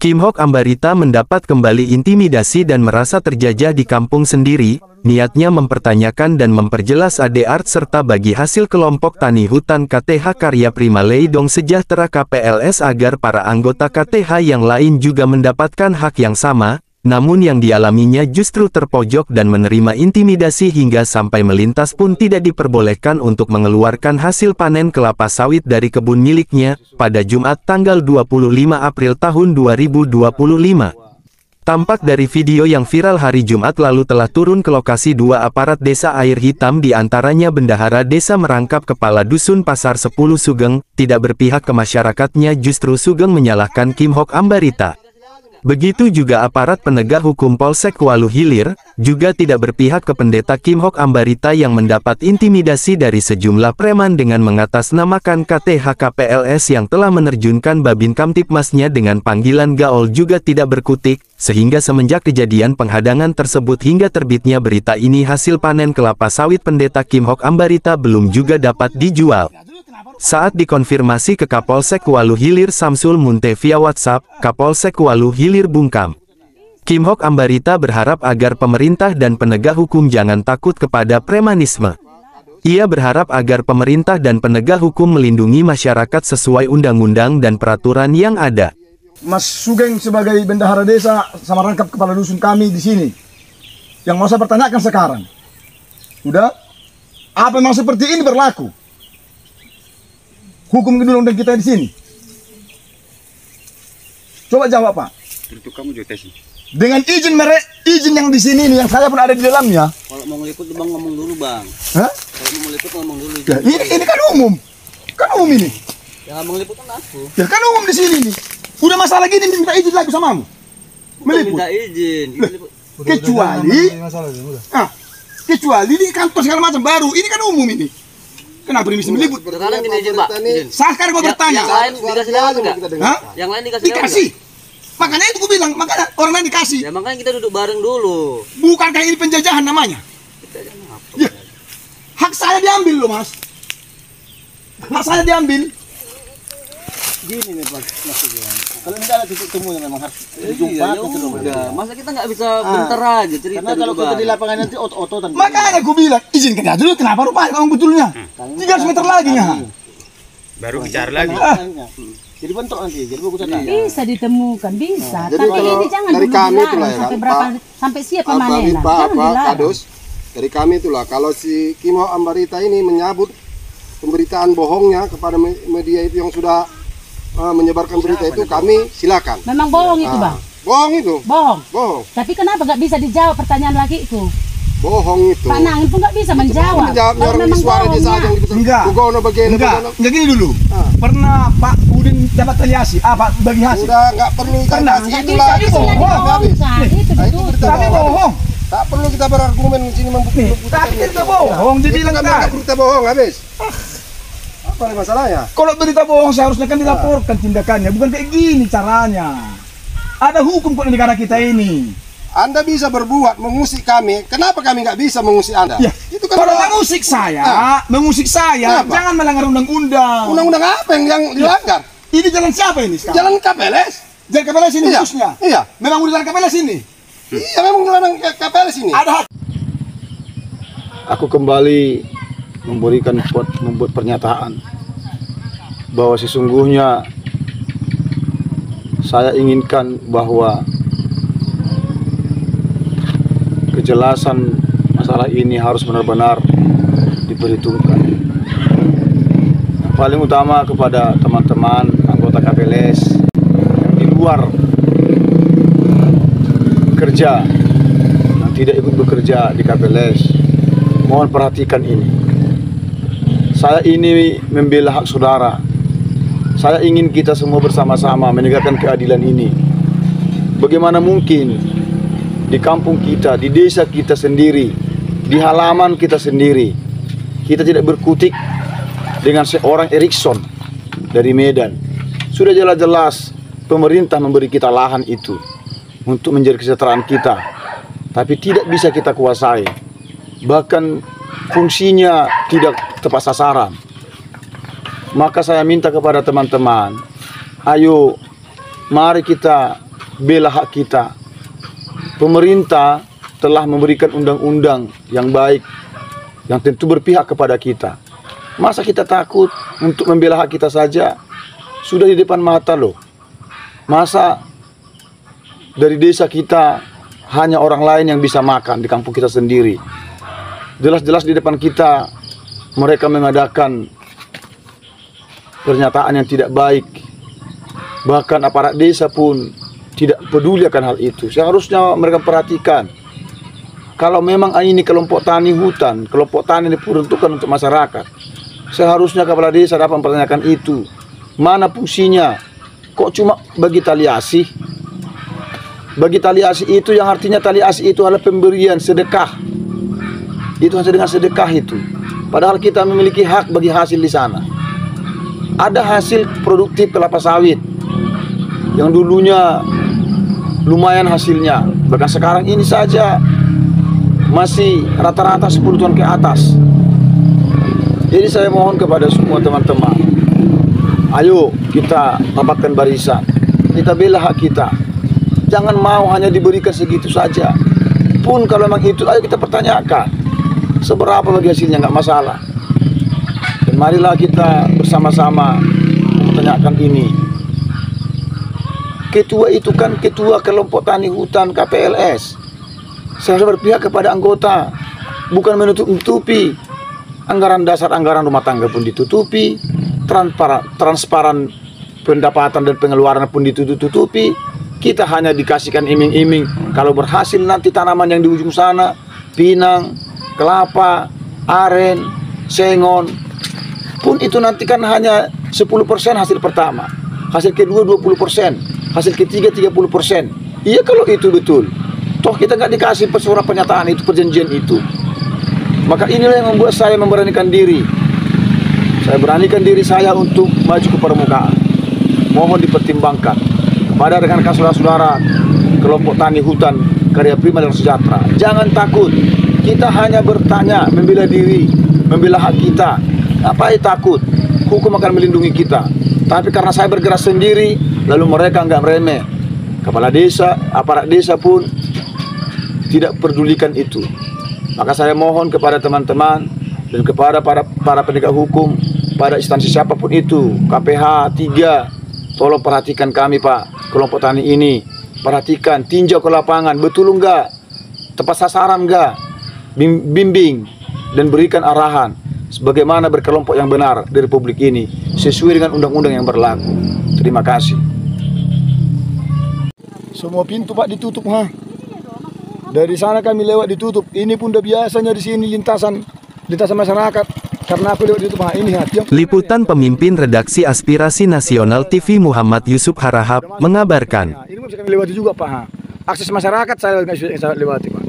Kim Hok Ambarita mendapat kembali intimidasi dan merasa terjajah di kampung sendiri. Niatnya mempertanyakan dan memperjelas ADART serta bagi hasil kelompok tani hutan KTH Karya Prima Leidong Sejahtera KPLS agar para anggota KTH yang lain juga mendapatkan hak yang sama. Namun yang dialaminya justru terpojok dan menerima intimidasi hingga sampai melintas pun tidak diperbolehkan untuk mengeluarkan hasil panen kelapa sawit dari kebun miliknya, pada Jumat tanggal 25 April tahun 2025. Tampak dari video yang viral hari Jumat lalu telah turun ke lokasi dua aparat desa Air Hitam diantaranya Bendahara Desa merangkap Kepala Dusun Pasar 10 Sugeng, tidak berpihak ke masyarakatnya justru Sugeng menyalahkan Kim Hok Ambarita. Begitu juga aparat penegak hukum Polsek Walu Hilir, juga tidak berpihak ke pendeta Kim Hok Ambarita yang mendapat intimidasi dari sejumlah preman dengan mengatasnamakan KTH KPLS yang telah menerjunkan Babin Kamtipmasnya dengan panggilan gaul juga tidak berkutik, sehingga semenjak kejadian penghadangan tersebut hingga terbitnya berita ini hasil panen kelapa sawit pendeta Kim Hok Ambarita belum juga dapat dijual. Saat dikonfirmasi ke Kapolsek Walu Hilir Samsul Munte via WhatsApp, Kapolsek Walu Hilir bungkam. Kim Hok Ambarita berharap agar pemerintah dan penegak hukum jangan takut kepada premanisme. Ia berharap agar pemerintah dan penegak hukum melindungi masyarakat sesuai undang-undang dan peraturan yang ada. Mas Sugeng sebagai bendahara desa sama rangkap kepala dusun kami di sini, yang mau saya pertanyakan sekarang, udah, apa memang seperti ini berlaku? Hukum undang-undang kita di sini. Coba jawab, Pak. Untuk kamu juga tes. Dengan izin yang di sini nih, yang saya pun ada di dalamnya. Kalau mau ngeliput Bang ngomong dulu, Bang. Hah? Kalau mau ngeliput ngomong dulu. Ya, ini kan umum. Kan umum ini. Yang mau ngeliput kan aku. Ya kan umum di sini nih. Udah masalah gini minta izin lagi samamu. Meliput. Minta izin. Kecuali di kantor segala macam baru. Ini kan umum ini. Kenapa ini bisa meliput? Sekarang gini aja, Pak. Saya sekarang mau bertanya. Yang lain dikasih lewat enggak? Hah? Yang lain dikasih lewat. Dikasih. Makanya itu gue bilang, makanya orang lain dikasih. Ya makanya kita duduk bareng dulu. Bukankah ini penjajahan namanya? Ya. Hak saya diambil loh, Mas. Hak saya diambil. Gini nih Pak, maksudnya. Kalau tidak ada titik temu yang memang harus dijumpa. Masa kita nggak bisa bentar aja cerita. Karena kalau kita di lapangan nanti otot-ototan. Makanya gue bilang, izinkan aja dulu. Kenapa rupanya kamu betulnya? 300 meter lagi ya. Baru bicara lagi. Jadi bentrok nanti, jadi bagus saja. Bisa ditemukan, bisa. Jadi tapi ini jangan dari dulu kami dilarang itulah ya, sampai Pak. berapa sampai siap pemanenan. Jangan dilarang. Kadus, dari kami itulah kalau si Kim Hok Ambarita ini menyabut pemberitaan bohongnya kepada media itu yang sudah menyebarkan berita itu, kami silakan. Memang bohong itu, Bang. Bohong itu. Bohong. Bohong. Tapi kenapa nggak bisa dijawab pertanyaan lagi itu? Bohong itu. Pak Nangin pun nggak bisa menjawab. Menjawabnya orang di suara desa aja yang Enggak. Bugono begini. Enggak gini dulu. Pernah Pak Udin dapat taliasi, Pak bagi hasil. Sudah nggak perlu ikan Pernah. hasil Nggak itulah. bisa dibohong, Habis. Kak. Itu Nah, itu betul. berita Tapi bohong. bohong. Tak perlu kita berargumen di sini membuktikan. Tapi kita bohong, dibilang Itu kan tadi. berita bohong habis. Apa masalahnya? Kalau berita bohong seharusnya kan dilaporkan tindakannya, bukan kayak gini caranya. Ada hukum kok di negara kita ini. Anda bisa berbuat mengusik kami, kenapa kami nggak bisa mengusik Anda? Ya, Itu kan kalau mengusik saya, Kenapa? jangan melanggar undang-undang. Undang-undang apa yang dilanggar? Ini jalan siapa ini sekarang? Jalan KPLS. Jalan KPLS ini Iya. khususnya. Iya. Memang udah jalan KPLS ini. Iya, memang jalan KPLS ini. Ada hak. Aku kembali membuat pernyataan bahwa sesungguhnya saya inginkan bahwa kejelasan masalah ini harus benar-benar diperhitungkan. Paling utama kepada teman-teman anggota KPLS yang di luar kerja, yang tidak ikut bekerja di KPLS, mohon perhatikan ini. Saya ini membela hak saudara. Saya ingin kita semua bersama-sama menegakkan keadilan ini. Bagaimana mungkin di kampung kita, di desa kita sendiri, di halaman kita sendiri, kita tidak berkutik dengan seorang Erikson dari Medan. Sudah jelas-jelas pemerintah memberi kita lahan itu untuk menjadi kesejahteraan kita, tapi tidak bisa kita kuasai. Bahkan fungsinya tidak tepat sasaran. Maka saya minta kepada teman-teman, ayo mari kita bela hak kita. Pemerintah telah memberikan undang-undang yang baik, yang tentu berpihak kepada kita. Masa kita takut untuk membela hak kita saja? Sudah di depan mata loh. Masa dari desa kita hanya orang lain yang bisa makan di kampung kita sendiri? Jelas-jelas di depan kita mereka mengadakan pernyataan yang tidak baik. Bahkan aparat desa pun tidak peduli akan hal itu. Seharusnya mereka perhatikan. Kalau memang ini kelompok tani hutan, kelompok tani diperuntukkan untuk masyarakat, seharusnya kepala desa dapat mempertanyakan itu. Mana fungsinya? Kok cuma bagi tali asih? Bagi tali asih itu yang artinya tali asih itu adalah pemberian sedekah. Itu hanya dengan sedekah itu. Padahal kita memiliki hak bagi hasil di sana. Ada hasil produktif kelapa sawit yang dulunya lumayan hasilnya, bahkan sekarang ini saja masih rata-rata 10 ton ke atas. Jadi saya mohon kepada semua teman-teman, ayo kita rapatkan barisan, kita bela hak kita. Jangan mau hanya diberikan segitu saja. Pun kalau memang itu, ayo kita pertanyakan seberapa bagi hasilnya, nggak masalah. Dan marilah kita bersama-sama mempertanyakan ini. Ketua itu kan ketua kelompok tani hutan KPLS. Seharusnya berpihak kepada anggota, bukan menutup-nutupi. Anggaran dasar, anggaran rumah tangga pun ditutupi, transparan pendapatan dan pengeluaran pun ditutupi. Kita hanya dikasihkan iming-iming. Kalau berhasil nanti tanaman yang di ujung sana, pinang, kelapa, aren, sengon, pun itu nanti kan hanya 10% hasil pertama. Hasil kedua 20%, hasil ketiga 30%. Iya kalau itu betul. Toh kita nggak dikasih surat pernyataan itu, perjanjian itu. Maka inilah yang membuat saya memberanikan diri. Saya beranikan diri saya untuk maju ke permukaan. Mohon dipertimbangkan kepada rekan-rekan saudara-saudara kelompok tani hutan Karya Prima dan Sejahtera. Jangan takut. Kita hanya bertanya, membela diri, membela hak kita. Ngapain takut? Hukum akan melindungi kita. Tapi karena saya bergerak sendiri, lalu mereka nggak meremeh. Kepala desa, aparat desa pun tidak pedulikan itu. Maka saya mohon kepada teman-teman dan kepada para penegak hukum, pada instansi siapapun itu, KPH 3, tolong perhatikan kami Pak, kelompok tani ini. Perhatikan, tinjau ke lapangan, betul enggak? Tepat sasaran enggak? Bimbing dan berikan arahan sebagaimana berkelompok yang benar di Republik ini sesuai dengan undang-undang yang berlaku. Terima kasih. Semua pintu Pak ditutup, ha. Dari sana kami lewat ditutup. Ini pun udah biasanya di sini lintasan masyarakat. Karena aku lewat ditutup, ha. Ini ha. Liputan pemimpin redaksi Aspirasi Nasional TV Muhammad Yusuf Harahap mengabarkan. Ini bisa kami lewati juga Pak, ha. Akses masyarakat saya lewati Pak.